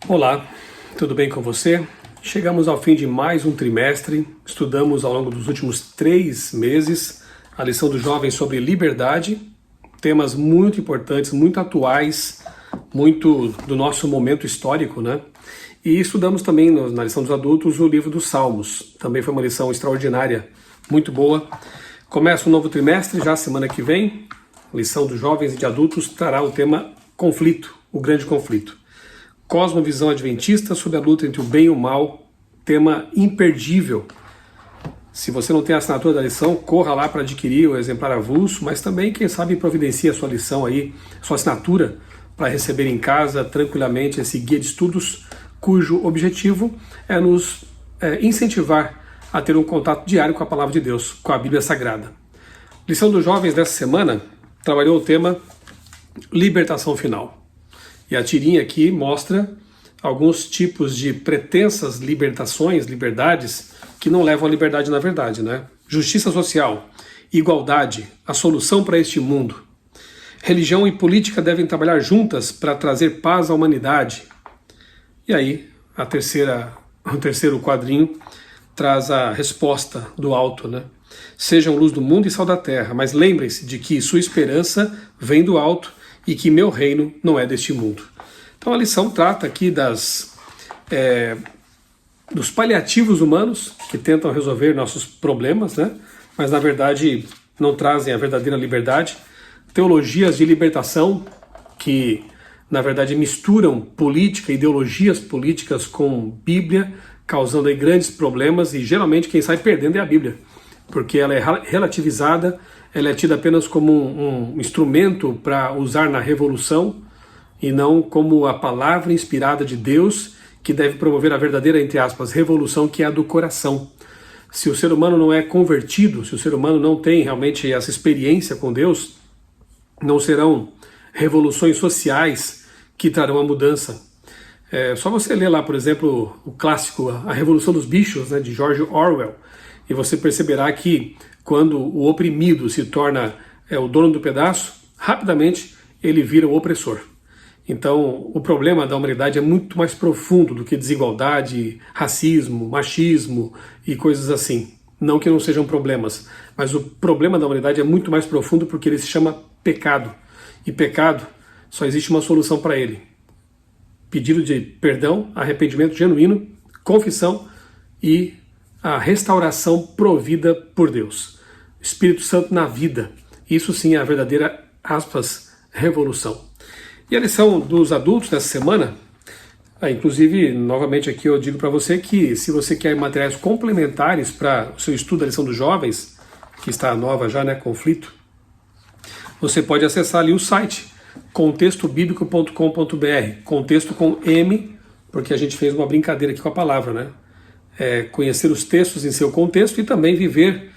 Olá, tudo bem com você? Chegamos ao fim de mais um trimestre, estudamos ao longo dos últimos 3 meses a lição dos jovens sobre liberdade, temas muito importantes, muito atuais, muito do nosso momento histórico, né? E estudamos também na lição dos adultos o livro dos Salmos, também foi uma lição extraordinária, muito boa. Começa um novo trimestre, já semana que vem, a lição dos jovens e de adultos trará o tema conflito, o grande conflito. Cosmovisão adventista sobre a luta entre o bem e o mal, tema imperdível. Se você não tem a assinatura da lição, corra lá para adquirir o exemplar avulso, mas também, quem sabe, providencie a sua lição aí, sua assinatura, para receber em casa tranquilamente esse guia de estudos, cujo objetivo é nos incentivar a ter um contato diário com a Palavra de Deus, com a Bíblia Sagrada. Lição dos jovens dessa semana trabalhou o tema libertação final. E a tirinha aqui mostra alguns tipos de pretensas libertações, liberdades, que não levam à liberdade na verdade, né? Justiça social, igualdade, a solução para este mundo. Religião e política devem trabalhar juntas para trazer paz à humanidade. E aí, o terceiro quadrinho traz a resposta do alto, né? Sejam luz do mundo e sal da terra, mas lembrem-se de que sua esperança vem do alto e que meu reino não é deste mundo. Então a lição trata aqui dos paliativos humanos que tentam resolver nossos problemas, né? Mas na verdade não trazem a verdadeira liberdade. Teologias de libertação que na verdade misturam política, ideologias políticas com Bíblia, causando aí grandes problemas e geralmente quem sai perdendo é a Bíblia, porque ela é relativizada, ela é tida apenas como um instrumento para usar na revolução e não como a palavra inspirada de Deus que deve promover a verdadeira, entre aspas, revolução, que é a do coração. Se o ser humano não é convertido, se o ser humano não tem realmente essa experiência com Deus, não serão revoluções sociais que trarão a mudança. Só você ler lá, por exemplo, o clássico A Revolução dos Bichos, né, de George Orwell, e você perceberá que quando o oprimido se torna o dono do pedaço, rapidamente ele vira o opressor. Então, o problema da humanidade é muito mais profundo do que desigualdade, racismo, machismo e coisas assim. Não que não sejam problemas, mas o problema da humanidade é muito mais profundo porque ele se chama pecado. E pecado, só existe uma solução para ele. Pedido de perdão, arrependimento genuíno, confissão e a restauração provida por Deus. Espírito Santo na vida. Isso sim é a verdadeira, aspas, revolução. E a lição dos adultos dessa semana, inclusive, novamente aqui eu digo para você que se você quer materiais complementares para o seu estudo da lição dos jovens, que está nova já, né, conflito, você pode acessar ali o site contextobiblico.com.br, contexto com M, porque a gente fez uma brincadeira aqui com a palavra, né? Conhecer os textos em seu contexto e também viver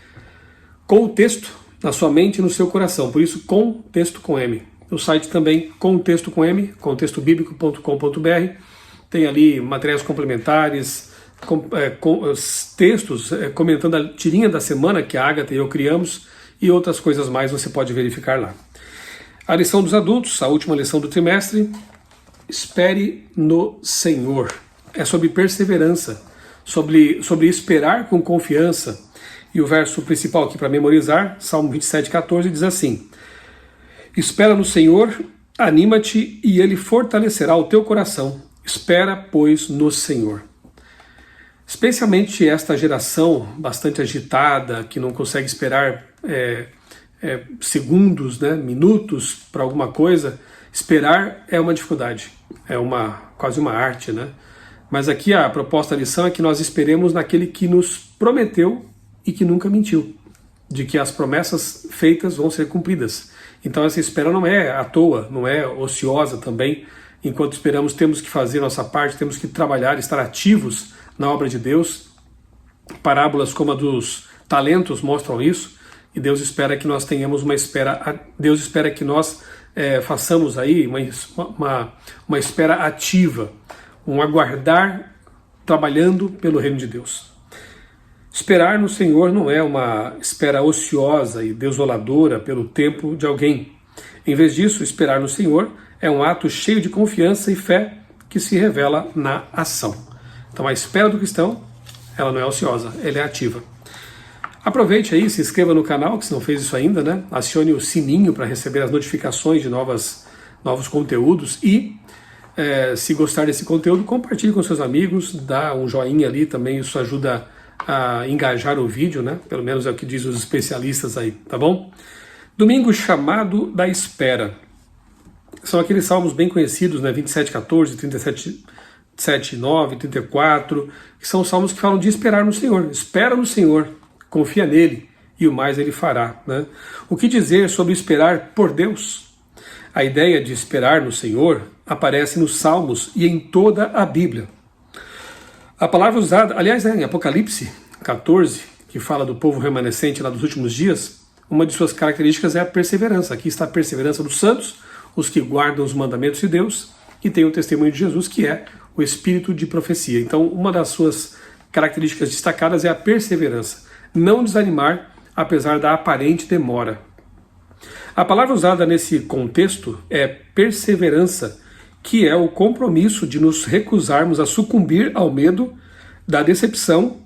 com o texto na sua mente e no seu coração, por isso contexto com M. O site também contexto com M, contextobiblico.com.br, tem ali materiais complementares, textos comentando a tirinha da semana que a Agatha e eu criamos e outras coisas mais você pode verificar lá. A lição dos adultos, a última lição do trimestre, espere no Senhor. É sobre perseverança, sobre esperar com confiança. E o verso principal aqui para memorizar, Salmo 27,14, diz assim: espera no Senhor, anima-te e Ele fortalecerá o teu coração. Espera, pois, no Senhor. Especialmente esta geração bastante agitada, que não consegue esperar segundos, né, minutos para alguma coisa, esperar é uma dificuldade, quase uma arte, né? Mas aqui a proposta da lição é que nós esperemos naquele que nos prometeu e que nunca mentiu, de que as promessas feitas vão ser cumpridas. Então essa espera não é à toa, não é ociosa também. Enquanto esperamos, temos que fazer nossa parte, temos que trabalhar, estar ativos na obra de Deus. Parábolas como a dos talentos mostram isso, e Deus espera que nós tenhamos uma espera, Deus espera que nós façamos aí uma espera ativa, um aguardar trabalhando pelo reino de Deus. Esperar no Senhor não é uma espera ociosa e desoladora pelo tempo de alguém. Em vez disso, esperar no Senhor é um ato cheio de confiança e fé que se revela na ação. Então a espera do cristão, ela não é ociosa, ela é ativa. Aproveite aí, se inscreva no canal, que se não fez isso ainda, né? Acione o sininho para receber as notificações de novos conteúdos e se gostar desse conteúdo, compartilhe com seus amigos, dá um joinha ali também, isso ajuda a engajar o vídeo, né? Pelo menos é o que diz os especialistas aí, tá bom? Domingo chamado da espera. São aqueles salmos bem conhecidos, né? 27:14, 37:9, 34, que são salmos que falam de esperar no Senhor. Espera no Senhor, confia nele e o mais ele fará, né? O que dizer sobre esperar por Deus? A ideia de esperar no Senhor aparece nos Salmos e em toda a Bíblia. A palavra usada, aliás, em Apocalipse 14, que fala do povo remanescente lá dos últimos dias, uma de suas características é a perseverança. Aqui está a perseverança dos santos, os que guardam os mandamentos de Deus, e tem o testemunho de Jesus, que é o espírito de profecia. Então, uma das suas características destacadas é a perseverança. Não desanimar, apesar da aparente demora. A palavra usada nesse contexto é perseverança, que é o compromisso de nos recusarmos a sucumbir ao medo da decepção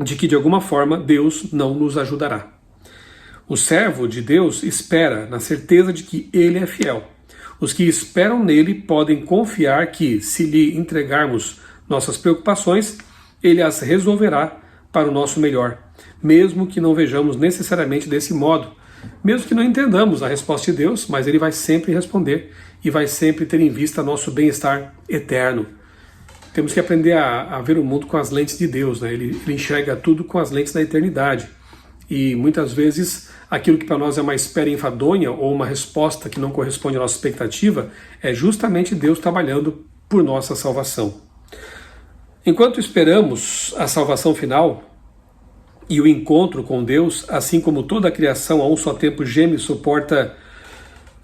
de que, de alguma forma, Deus não nos ajudará. O servo de Deus espera na certeza de que Ele é fiel. Os que esperam nele podem confiar que, se lhe entregarmos nossas preocupações, Ele as resolverá para o nosso melhor, mesmo que não vejamos necessariamente desse modo, mesmo que não entendamos a resposta de Deus, mas Ele vai sempre responder e vai sempre ter em vista nosso bem-estar eterno. Temos que aprender a ver o mundo com as lentes de Deus, né? Ele enxerga tudo com as lentes da eternidade. E muitas vezes aquilo que para nós é uma espera enfadonha ou uma resposta que não corresponde à nossa expectativa é justamente Deus trabalhando por nossa salvação. Enquanto esperamos a salvação final e o encontro com Deus, assim como toda a criação a um só tempo geme e suporta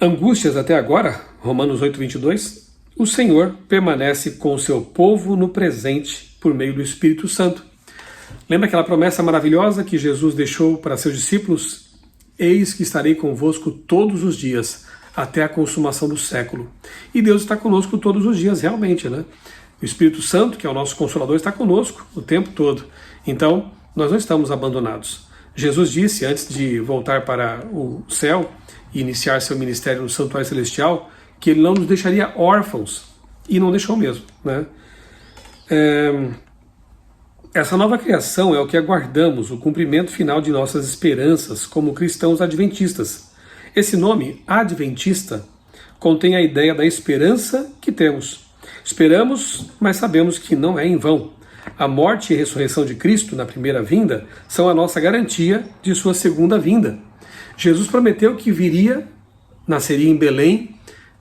angústias até agora, Romanos 8:22, o Senhor permanece com o seu povo no presente por meio do Espírito Santo. Lembra aquela promessa maravilhosa que Jesus deixou para seus discípulos? Eis que estarei convosco todos os dias, até a consumação do século. E Deus está conosco todos os dias, realmente, né? O Espírito Santo, que é o nosso Consolador, está conosco o tempo todo. Então, nós não estamos abandonados. Jesus disse, antes de voltar para o céu e iniciar seu ministério no santuário celestial, que Ele não nos deixaria órfãos. E não deixou mesmo, né? Essa nova criação é o que aguardamos, o cumprimento final de nossas esperanças como cristãos adventistas. Esse nome, adventista, contém a ideia da esperança que temos. Esperamos, mas sabemos que não é em vão. A morte e a ressurreição de Cristo na primeira vinda são a nossa garantia de sua segunda vinda. Jesus prometeu que viria, nasceria em Belém,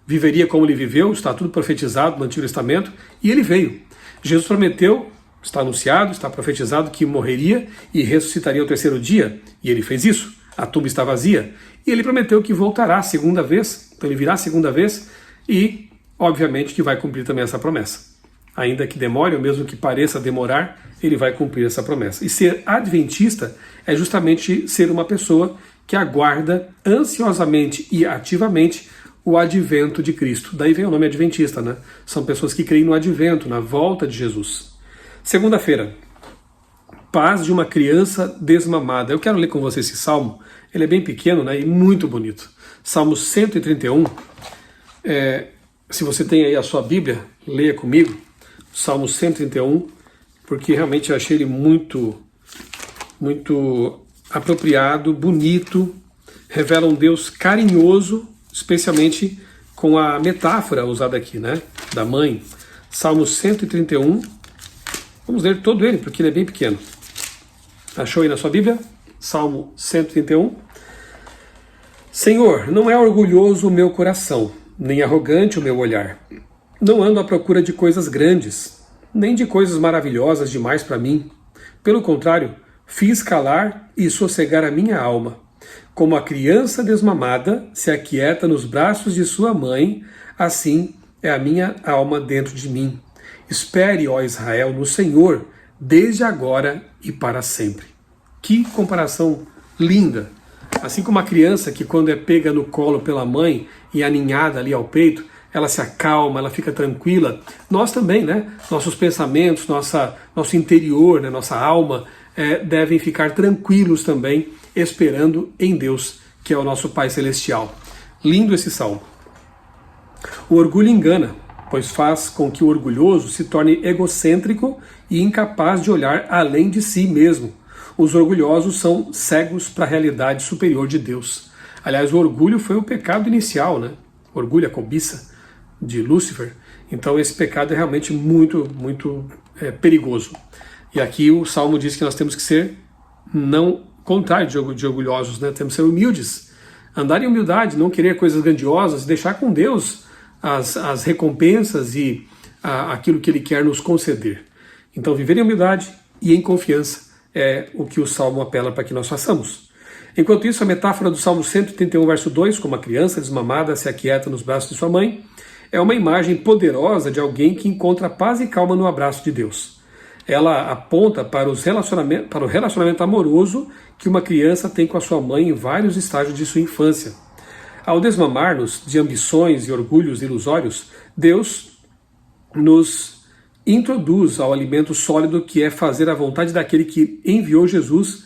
viveria como ele viveu, está tudo profetizado no Antigo Testamento, e ele veio. Jesus prometeu, está anunciado, está profetizado que morreria e ressuscitaria ao terceiro dia, e ele fez isso. A tumba está vazia, e ele prometeu que voltará a segunda vez, então ele virá a segunda vez, e obviamente que vai cumprir também essa promessa. Ainda que demore, ou mesmo que pareça demorar, ele vai cumprir essa promessa. E ser adventista é justamente ser uma pessoa que aguarda ansiosamente e ativamente o advento de Cristo. Daí vem o nome adventista, né? São pessoas que creem no advento, na volta de Jesus. Segunda-feira, paz de uma criança desmamada. Eu quero ler com você esse salmo, ele é bem pequeno, né, e muito bonito. Salmo 131, se você tem aí a sua Bíblia, leia comigo, Salmo 131, porque realmente eu achei ele muito apropriado, bonito, revela um Deus carinhoso, especialmente com a metáfora usada aqui, né, da mãe. Salmo 131, vamos ler todo ele, porque ele é bem pequeno. Achou aí na sua Bíblia? Salmo 131. Senhor, não é orgulhoso o meu coração, nem arrogante o meu olhar. Não ando à procura de coisas grandes, nem de coisas maravilhosas demais para mim. Pelo contrário, fiz calar e sossegar a minha alma. Como a criança desmamada se aquieta nos braços de sua mãe, assim é a minha alma dentro de mim. Espere, ó Israel, no Senhor, desde agora e para sempre. Que comparação linda! Assim como a criança que quando é pega no colo pela mãe e aninhada ali ao peito, ela se acalma, ela fica tranquila. Nós também, né? Nossos pensamentos, nosso interior, né? Nossa alma devem ficar tranquilos também, esperando em Deus, que é o nosso Pai Celestial. Lindo esse salmo. O orgulho engana, pois faz com que o orgulhoso se torne egocêntrico e incapaz de olhar além de si mesmo. Os orgulhosos são cegos para a realidade superior de Deus. Aliás, o orgulho foi o pecado inicial, né? O orgulho, a cobiça de Lúcifer. Então esse pecado é realmente muito, muito perigoso. E aqui o Salmo diz que nós temos que ser não contrário de orgulhosos, né? Temos que ser humildes, andar em humildade, não querer coisas grandiosas, deixar com Deus as recompensas e aquilo que Ele quer nos conceder. Então viver em humildade e em confiança é o que o Salmo apela para que nós façamos. Enquanto isso, a metáfora do Salmo 131, verso 2, como a criança desmamada se aquieta nos braços de sua mãe, é uma imagem poderosa de alguém que encontra paz e calma no abraço de Deus. Ela aponta para o relacionamento amoroso que uma criança tem com a sua mãe em vários estágios de sua infância. Ao desmamar-nos de ambições e orgulhos ilusórios, Deus nos introduz ao alimento sólido que é fazer a vontade daquele que enviou Jesus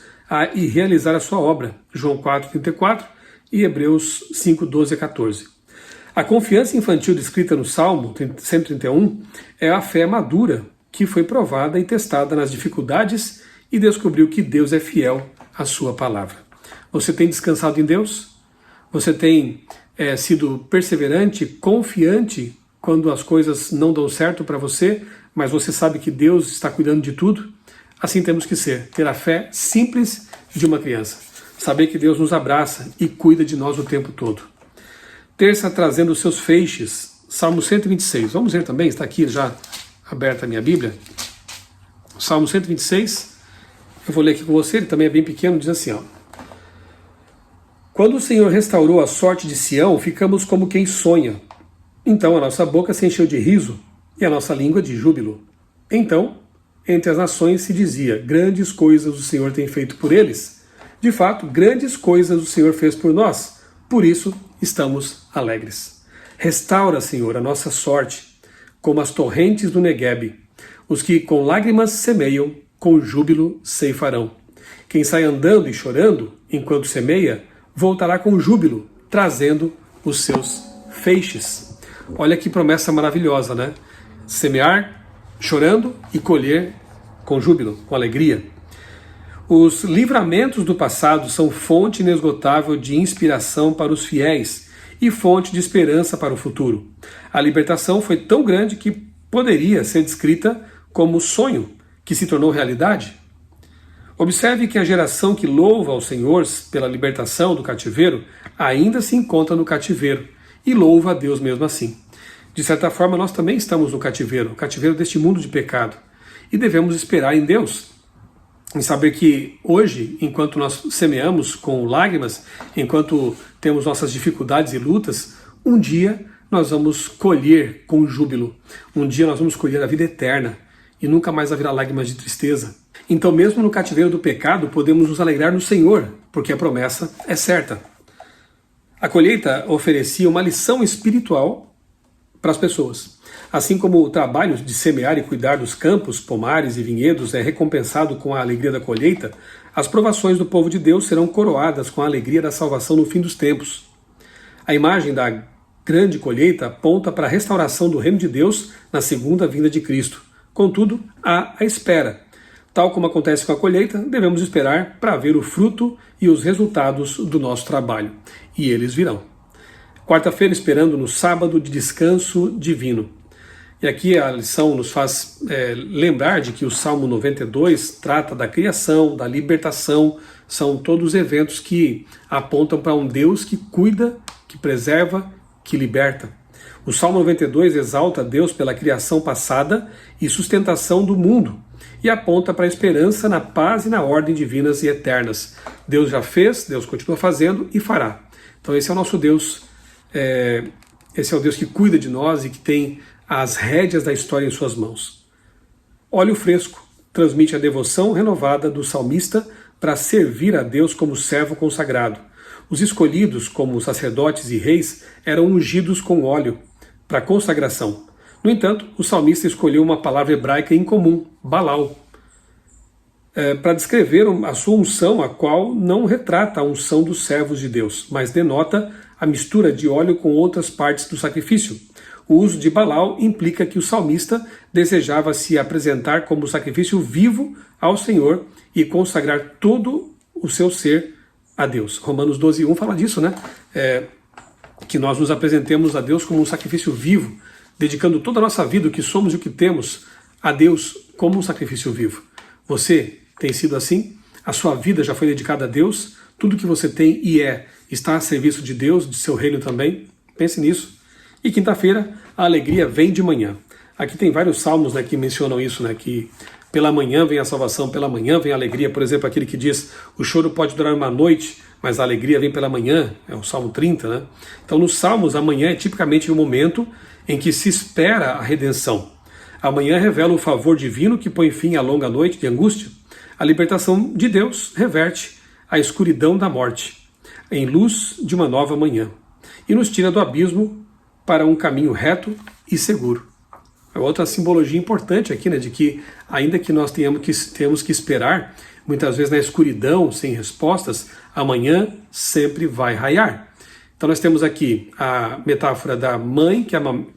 e realizar a sua obra. João 4,34 e Hebreus 5,12 a 14. A confiança infantil descrita no Salmo 131 é a fé madura que foi provada e testada nas dificuldades e descobriu que Deus é fiel à sua palavra. Você tem descansado em Deus? Você tem sido perseverante, confiante quando as coisas não dão certo para você, mas você sabe que Deus está cuidando de tudo? Assim temos que ser, ter a fé simples de uma criança. Saber que Deus nos abraça e cuida de nós o tempo todo. Terça trazendo os seus feixes, Salmo 126. Vamos ver também, está aqui já aberta a minha Bíblia. Salmo 126, eu vou ler aqui com você, ele também é bem pequeno, diz assim, ó. Quando o Senhor restaurou a sorte de Sião, ficamos como quem sonha. Então a nossa boca se encheu de riso e a nossa língua de júbilo. Então, entre as nações se dizia, grandes coisas o Senhor tem feito por eles. De fato, grandes coisas o Senhor fez por nós, por isso estamos alegres. Restaura, Senhor, a nossa sorte, como as torrentes do Neguebe. Os que com lágrimas semeiam, com júbilo ceifarão. Quem sai andando e chorando, enquanto semeia, voltará com júbilo, trazendo os seus feixes. Olha que promessa maravilhosa, né? Semear chorando e colher com júbilo, com alegria. Os livramentos do passado são fonte inesgotável de inspiração para os fiéis e fonte de esperança para o futuro. A libertação foi tão grande que poderia ser descrita como sonho que se tornou realidade. Observe que a geração que louva ao Senhor pela libertação do cativeiro ainda se encontra no cativeiro e louva a Deus mesmo assim. De certa forma, nós também estamos no cativeiro, o cativeiro deste mundo de pecado, e devemos esperar em Deus, em saber que hoje, enquanto nós semeamos com lágrimas, enquanto temos nossas dificuldades e lutas, um dia nós vamos colher com júbilo, um dia nós vamos colher a vida eterna, e nunca mais haverá lágrimas de tristeza. Então, mesmo no cativeiro do pecado, podemos nos alegrar no Senhor, porque a promessa é certa. A colheita oferecia uma lição espiritual para as pessoas. Assim como o trabalho de semear e cuidar dos campos, pomares e vinhedos é recompensado com a alegria da colheita, as provações do povo de Deus serão coroadas com a alegria da salvação no fim dos tempos. A imagem da grande colheita aponta para a restauração do reino de Deus na segunda vinda de Cristo. Contudo, há a espera. Tal como acontece com a colheita, devemos esperar para ver o fruto e os resultados do nosso trabalho. E eles virão. Quarta-feira, esperando no sábado de descanso divino. E aqui a lição nos faz lembrar de que o Salmo 92 trata da criação, da libertação, são todos eventos que apontam para um Deus que cuida, que preserva, que liberta. O Salmo 92 exalta Deus pela criação passada e sustentação do mundo, e aponta para a esperança na paz e na ordem divinas e eternas. Deus já fez, Deus continua fazendo e fará. Então esse é o nosso Deus, esse é o Deus que cuida de nós e que tem as rédeas da história em suas mãos. Óleo fresco transmite a devoção renovada do salmista para servir a Deus como servo consagrado. Os escolhidos como sacerdotes e reis eram ungidos com óleo para consagração. No entanto, o salmista escolheu uma palavra hebraica incomum, balal, para descrever a sua unção, a qual não retrata a unção dos servos de Deus, mas denota a mistura de óleo com outras partes do sacrifício. O uso de balal implica que o salmista desejava se apresentar como sacrifício vivo ao Senhor e consagrar todo o seu ser a Deus. Romanos 12:1 fala disso, né? Que nós nos apresentemos a Deus como um sacrifício vivo, dedicando toda a nossa vida, o que somos e o que temos, a Deus como um sacrifício vivo. Você tem sido assim? A sua vida já foi dedicada a Deus? Tudo que você tem e está a serviço de Deus, de seu reino também? Pense nisso. E quinta-feira, a alegria vem de manhã. Aqui tem vários salmos, né, que mencionam isso, né, que pela manhã vem a salvação, pela manhã vem a alegria. Por exemplo, aquele que diz, o choro pode durar uma noite, mas a alegria vem pela manhã, é o Salmo 30, né? Então nos Salmos, a manhã é tipicamente o momento em que se espera a redenção. A manhã revela o favor divino que põe fim à longa noite de angústia. A libertação de Deus reverte a escuridão da morte em luz de uma nova manhã e nos tira do abismo para um caminho reto e seguro. É outra simbologia importante aqui, né, de que ainda que nós temos que esperar, muitas vezes na escuridão, sem respostas, amanhã sempre vai raiar. Então nós temos aqui a metáfora da mãe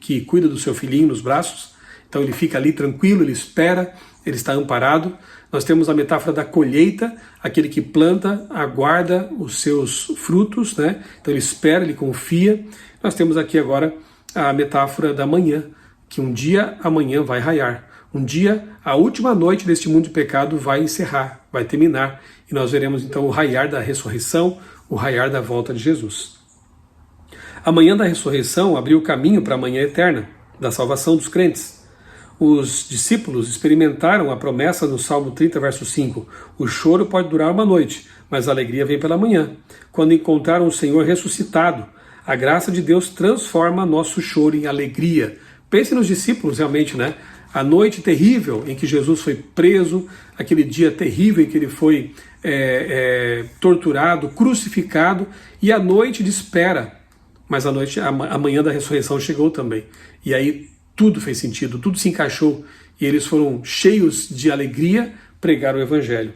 que cuida do seu filhinho nos braços, então ele fica ali tranquilo, ele espera, ele está amparado. Nós temos a metáfora da colheita, aquele que planta, aguarda os seus frutos, né? Então ele espera, ele confia. Nós temos aqui agora a metáfora da manhã, que um dia amanhã vai raiar. Um dia, a última noite deste mundo de pecado vai encerrar, vai terminar, e nós veremos então o raiar da ressurreição, o raiar da volta de Jesus. A manhã da ressurreição abriu o caminho para a manhã eterna, da salvação dos crentes. Os discípulos experimentaram a promessa no Salmo 30, verso 5. O choro pode durar uma noite, mas a alegria vem pela manhã. Quando encontraram o Senhor ressuscitado, a graça de Deus transforma nosso choro em alegria. Pense nos discípulos realmente, né? A noite terrível em que Jesus foi preso, aquele dia terrível em que ele foi torturado, crucificado, e a noite de espera. Mas a manhã da ressurreição chegou também. E aí tudo fez sentido, tudo se encaixou, e eles foram cheios de alegria pregar o Evangelho.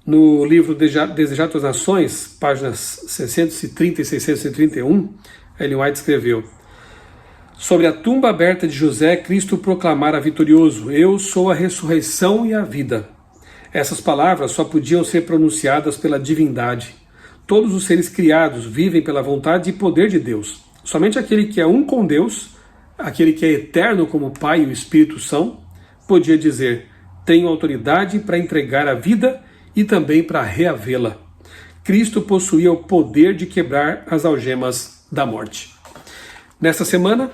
No livro Desejado das Nações, páginas 630 e 631, Ellen White escreveu: sobre a tumba aberta de José, Cristo proclamara vitorioso: eu sou a ressurreição e a vida. Essas palavras só podiam ser pronunciadas pela divindade. Todos os seres criados vivem pela vontade e poder de Deus. Somente aquele que é um com Deus, aquele que é eterno como o Pai e o Espírito são, podia dizer: tenho autoridade para entregar a vida e também para reavê-la. Cristo possuía o poder de quebrar as algemas da morte. Nesta semana,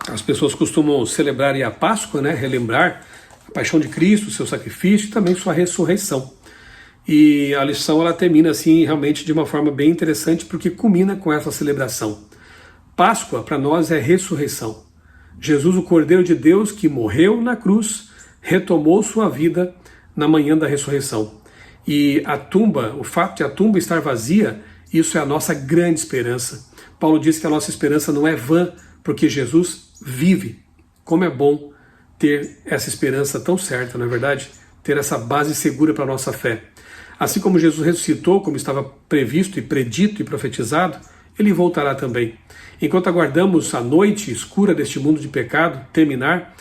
as pessoas costumam celebrar a Páscoa, né? Relembrar a paixão de Cristo, seu sacrifício e também sua ressurreição. E a lição ela termina assim realmente de uma forma bem interessante, porque culmina com essa celebração. Páscoa para nós é ressurreição. Jesus, o Cordeiro de Deus que morreu na cruz, retomou sua vida na manhã da ressurreição. E a tumba, o fato de a tumba estar vazia, isso é a nossa grande esperança. Paulo diz que a nossa esperança não é vã, porque Jesus vive. Como é bom ter essa esperança tão certa, não é verdade? Ter essa base segura para a nossa fé. Assim como Jesus ressuscitou, como estava previsto e predito e profetizado, ele voltará também. Enquanto aguardamos a noite escura deste mundo de pecado terminar,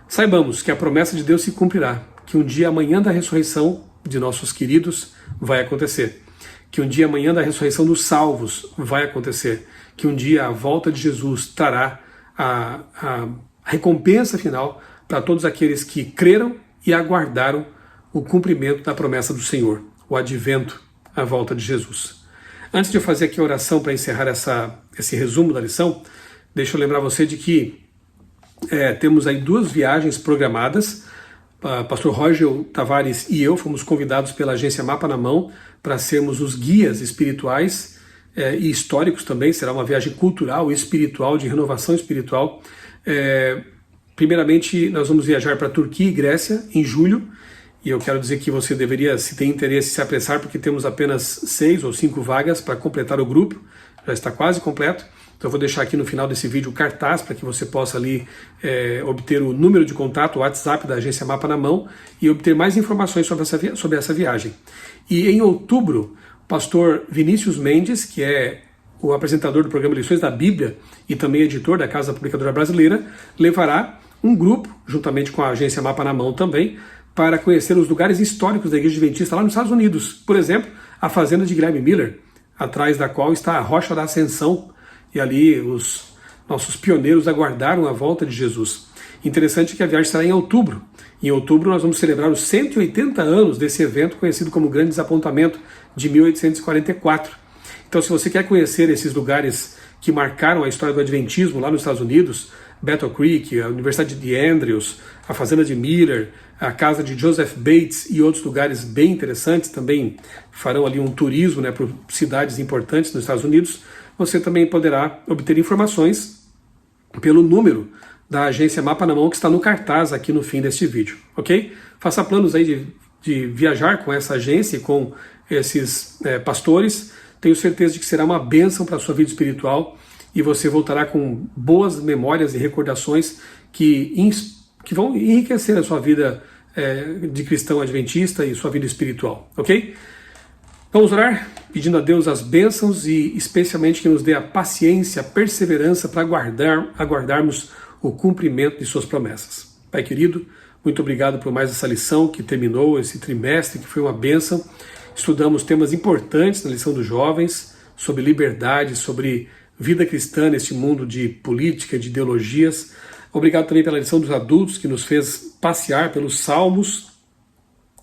saibamos que a promessa de Deus se cumprirá, que um dia amanhã da ressurreição de nossos queridos vai acontecer, que um dia amanhã da ressurreição dos salvos vai acontecer, que um dia a volta de Jesus trará a recompensa final para todos aqueles que creram e aguardaram o cumprimento da promessa do Senhor, o advento, a volta de Jesus. Antes de eu fazer aqui a oração para encerrar esse resumo da lição, deixa eu lembrar você de que temos aí 2 viagens programadas. Pastor Roger Tavares e eu fomos convidados pela agência Mapa na Mão para sermos os guias espirituais e históricos também. Será uma viagem cultural e espiritual, de renovação espiritual. Primeiramente, nós vamos viajar para Turquia e Grécia em julho. E eu quero dizer que você deveria, se tem interesse, se apressar, porque temos apenas 6 ou 5 vagas para completar o grupo. já está quase completo. Então eu vou deixar aqui no final desse vídeo o cartaz para que você possa ali obter o número de contato, o WhatsApp da agência Mapa na Mão e obter mais informações sobre essa viagem. E em outubro, o pastor Vinícius Mendes, que é o apresentador do programa Lições da Bíblia e também editor da Casa Publicadora Brasileira, levará um grupo, juntamente com a agência Mapa na Mão também, para conhecer os lugares históricos da Igreja Adventista lá nos Estados Unidos. Por exemplo, a fazenda de Guilherme Miller, atrás da qual está a Rocha da Ascensão, e ali os nossos pioneiros aguardaram a volta de Jesus. Interessante que a viagem será em outubro. Em outubro nós vamos celebrar os 180 anos desse evento conhecido como Grande Desapontamento, de 1844. Então, se você quer conhecer esses lugares que marcaram a história do Adventismo lá nos Estados Unidos, Battle Creek, a Universidade de Andrews, a Fazenda de Miller, a casa de Joseph Bates e outros lugares bem interessantes, também farão ali um turismo, né, por cidades importantes nos Estados Unidos, você também poderá obter informações pelo número da agência Mapa na Mão que está no cartaz aqui no fim deste vídeo, ok? Faça planos aí de viajar com essa agência e com esses pastores. Tenho certeza de que será uma bênção para a sua vida espiritual e você voltará com boas memórias e recordações que vão enriquecer a sua vida de cristão adventista e sua vida espiritual, ok? Vamos orar, pedindo a Deus as bênçãos e especialmente que nos dê a paciência, a perseverança para aguardarmos o cumprimento de suas promessas. Pai querido, muito obrigado por mais essa lição que terminou esse trimestre, que foi uma bênção. Estudamos temas importantes na lição dos jovens, sobre liberdade, sobre vida cristã neste mundo de política, de ideologias. Obrigado também pela lição dos adultos, que nos fez passear pelos salmos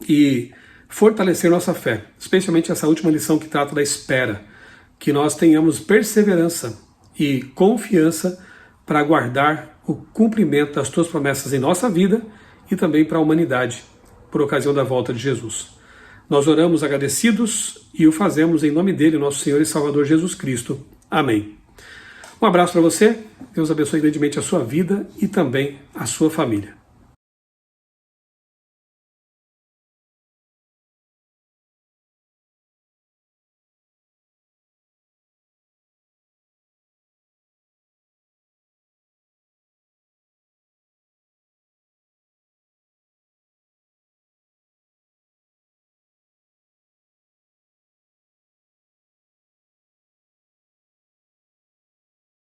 e fortalecer nossa fé, especialmente essa última lição que trata da espera, que nós tenhamos perseverança e confiança para aguardar o cumprimento das tuas promessas em nossa vida e também para a humanidade, por ocasião da volta de Jesus. Nós oramos agradecidos e o fazemos em nome dele, nosso Senhor e Salvador Jesus Cristo. Amém. Um abraço para você, Deus abençoe grandemente a sua vida e também a sua família.